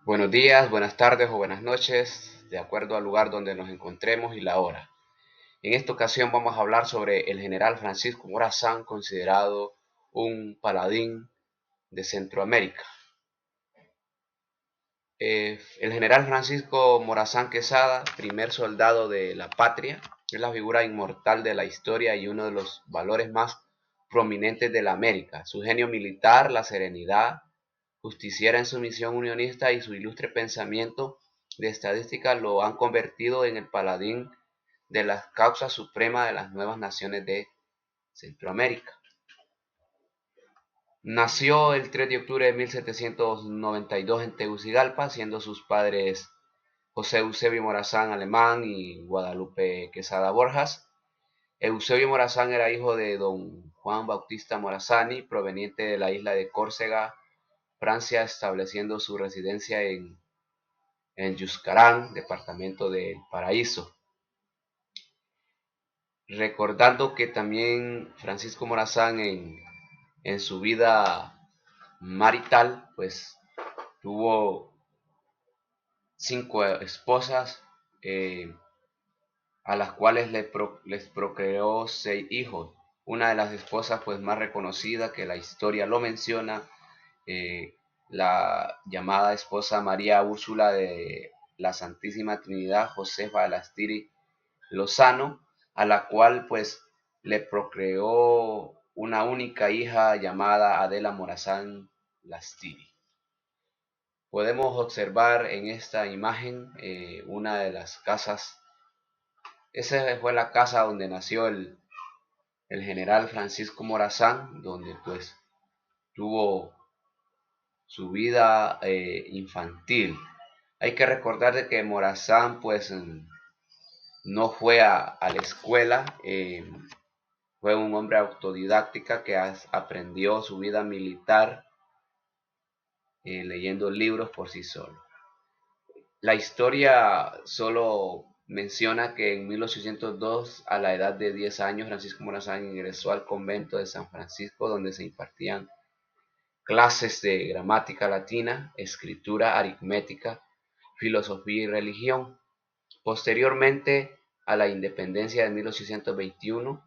Buenos días, buenas tardes o buenas noches, de acuerdo al lugar donde nos encontremos y la hora. En esta ocasión vamos a hablar sobre el general Francisco Morazán, considerado un paladín de Centroamérica. El general Francisco Morazán Quesada, primer soldado de la patria, es la figura inmortal de la historia y uno de los valores más prominentes de la América. Su genio militar, la serenidad, justiciera en su misión unionista y su ilustre pensamiento de estadística lo han convertido en el paladín de la causa suprema de las nuevas naciones de Centroamérica. Nació el 3 de octubre de 1792 en Tegucigalpa, siendo sus padres José Eusebio Morazán Alemán y Guadalupe Quesada Borjas. Eusebio Morazán era hijo de don Juan Bautista Morazani, proveniente de la isla de Córcega, Francia, estableciendo su residencia en Yuscarán, departamento del Paraíso. Recordando que también Francisco Morazán en su vida marital, pues tuvo 5 esposas, a las cuales les procreó 6 hijos. Una de las esposas pues más reconocida que la historia lo menciona, eh, la llamada esposa María Úrsula de la Santísima Trinidad Josefa de Lastiri Lozano, a la cual pues le procreó una única hija llamada Adela Morazán Lastiri. Podemos observar en esta imagen una de las casas. Esa fue la casa donde nació el general Francisco Morazán, donde pues tuvo su vida infantil. Hay que recordar de que Morazán pues no fue a la escuela, fue un hombre autodidáctica que aprendió su vida militar leyendo libros por sí solo. La historia solo menciona que en 1802, a la edad de 10 años, Francisco Morazán ingresó al convento de San Francisco, donde se impartían clases de gramática latina, escritura, aritmética, filosofía y religión. Posteriormente a la independencia de 1821,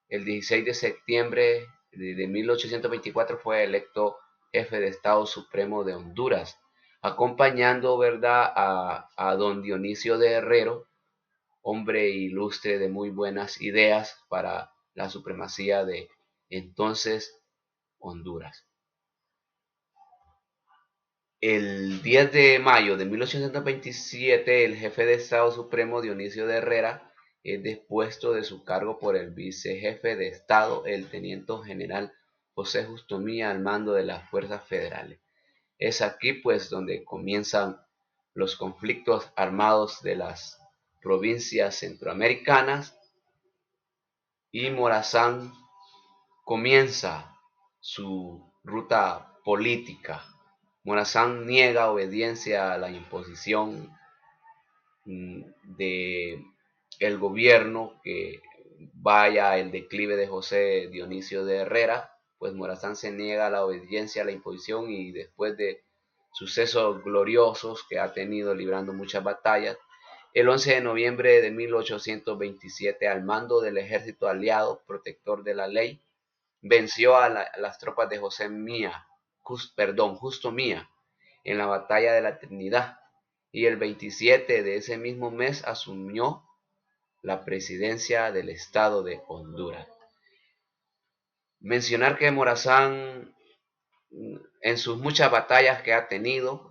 el 16 de septiembre de 1824 fue electo jefe de Estado Supremo de Honduras, acompañando, ¿verdad?, a don Dionisio de Herrero, hombre ilustre de muy buenas ideas para la supremacía de entonces Honduras. El 10 de mayo de 1827, el jefe de Estado Supremo Dionisio de Herrera es depuesto de su cargo por el vicejefe de Estado, el teniente general José Justo Mía, al mando de las fuerzas federales. Es aquí pues donde comienzan los conflictos armados de las provincias centroamericanas y Morazán comienza su ruta política. Morazán niega obediencia a la imposición de el gobierno que vaya el declive de José Dionisio de Herrera, pues Morazán se niega a la obediencia a la imposición y después de sucesos gloriosos que ha tenido librando muchas batallas, el 11 de noviembre de 1827 al mando del ejército aliado protector de la ley, venció a las tropas de José Mía, Justo Mía, en la batalla de la Trinidad, y el 27 de ese mismo mes asumió la presidencia del Estado de Honduras. Mencionar que Morazán, en sus muchas batallas que ha tenido,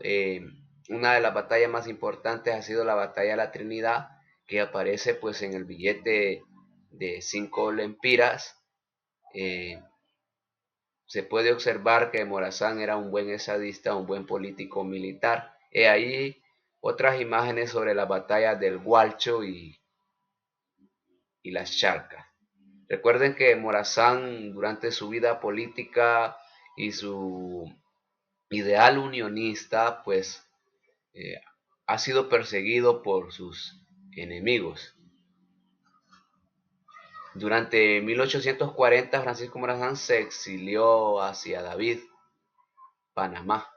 una de las batallas más importantes ha sido la batalla de la Trinidad, que aparece pues en el billete de 5 lempiras. Se puede observar que Morazán era un buen estadista, un buen político militar. He ahí otras imágenes sobre las batallas del Gualcho y las Charcas. Recuerden que Morazán, durante su vida política y su ideal unionista, pues eh, ha sido perseguido por sus enemigos. Durante 1840, Francisco Morazán se exilió hacia David, Panamá.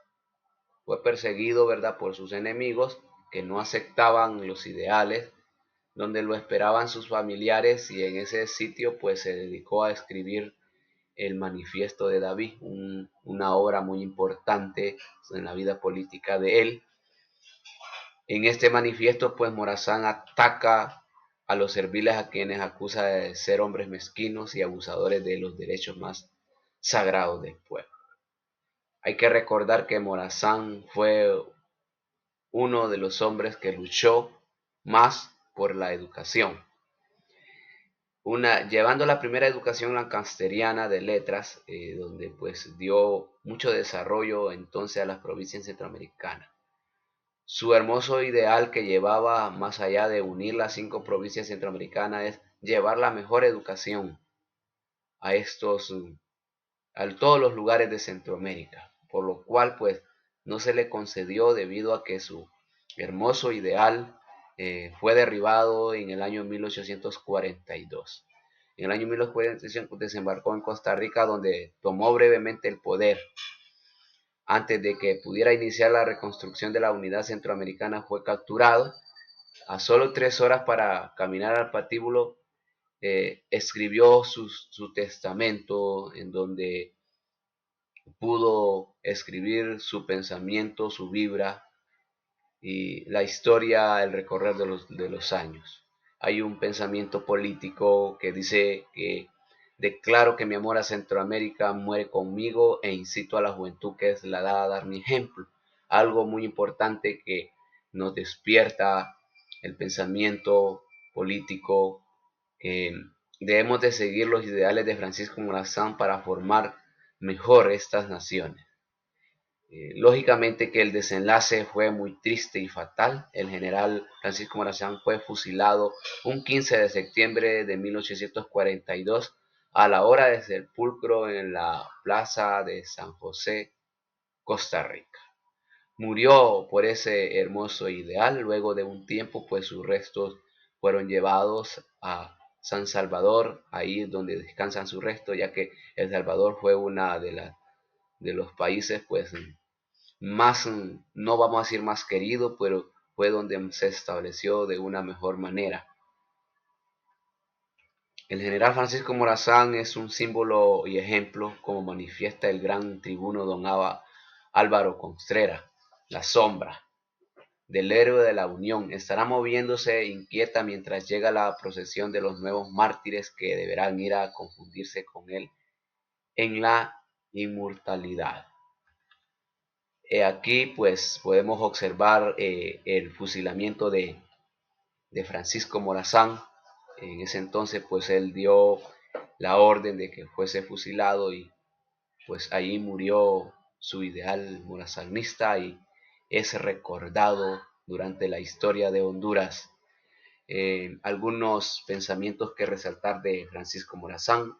fue perseguido, ¿verdad?, por sus enemigos que no aceptaban los ideales, donde lo esperaban sus familiares, y en ese sitio pues se dedicó a escribir el Manifiesto de David, una obra muy importante en la vida política de él. En este manifiesto pues Morazán ataca a los serviles, a quienes acusa de ser hombres mezquinos y abusadores de los derechos más sagrados del pueblo. Hay que recordar que Morazán fue uno de los hombres que luchó más por la educación, llevando la primera educación lancasteriana de letras, donde pues dio mucho desarrollo entonces a las provincias centroamericanas. Su hermoso ideal, que llevaba más allá de unir las 5 provincias centroamericanas, es llevar la mejor educación a todos los lugares de Centroamérica, por lo cual pues no se le concedió debido a que su hermoso ideal fue derribado en el año 1842. En el año 1845 desembarcó en Costa Rica, donde tomó brevemente el poder. Antes de que pudiera iniciar la reconstrucción de la unidad centroamericana, fue capturado. A solo 3 horas para caminar al patíbulo, escribió su testamento, en donde pudo escribir su pensamiento, su vibra y la historia, el recorrer de los años. Hay un pensamiento político que dice que declaro que mi amor a Centroamérica muere conmigo e incito a la juventud que es la edad a dar mi ejemplo. Algo muy importante que nos despierta el pensamiento político, que debemos de seguir los ideales de Francisco Morazán para formar mejor estas naciones. Lógicamente que el desenlace fue muy triste y fatal. El general Francisco Morazán fue fusilado un 15 de septiembre de 1842 a la hora de sepulcro en la plaza de San José, Costa Rica. Murió por ese hermoso ideal. Luego de un tiempo pues sus restos fueron llevados a San Salvador, ahí es donde descansan sus restos, ya que El Salvador fue una de los países pues más, no vamos a decir más querido, pero fue donde se estableció de una mejor manera. El general Francisco Morazán es un símbolo y ejemplo, como manifiesta el gran tribuno don Álvaro Contreras. La sombra del héroe de la Unión estará moviéndose inquieta mientras llega la procesión de los nuevos mártires que deberán ir a confundirse con él en la inmortalidad. Aquí pues podemos observar el fusilamiento de Francisco Morazán. En ese entonces pues él dio la orden de que fuese fusilado, y pues ahí murió su ideal morazanista y es recordado durante la historia de Honduras. Algunos pensamientos que resaltar de Francisco Morazán.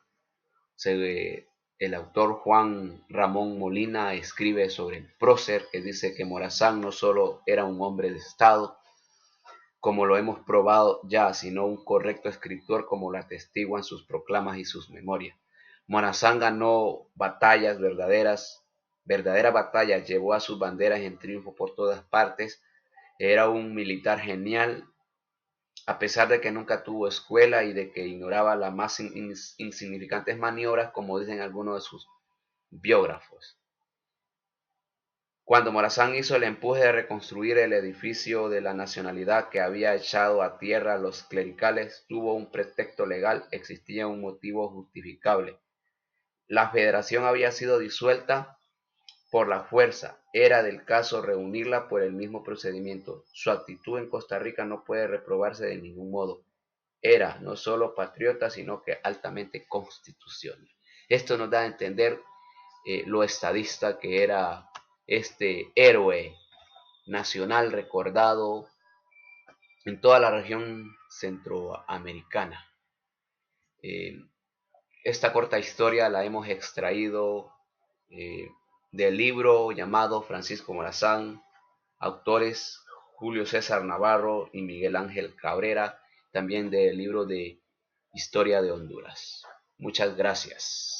El autor Juan Ramón Molina escribe sobre el prócer, que dice que Morazán no solo era un hombre de Estado, como lo hemos probado ya, sino un correcto escritor, como lo atestiguan sus proclamas y sus memorias. Morazán ganó verdaderas batallas, llevó a sus banderas en triunfo por todas partes, era un militar genial, a pesar de que nunca tuvo escuela y de que ignoraba las más insignificantes maniobras, como dicen algunos de sus biógrafos. Cuando Morazán hizo el empuje de reconstruir el edificio de la nacionalidad que había echado a tierra los clericales, tuvo un pretexto legal, existía un motivo justificable. La federación había sido disuelta por la fuerza, era del caso reunirla por el mismo procedimiento. Su actitud en Costa Rica no puede reprobarse de ningún modo. Era no solo patriota, sino que altamente constitucional. Esto nos da a entender lo estadista que era este héroe nacional recordado en toda la región centroamericana. Eh, esta corta historia la hemos extraído del libro llamado Francisco Morazán, autores Julio César Navarro y Miguel Ángel Cabrera, también del libro de Historia de Honduras. Muchas gracias.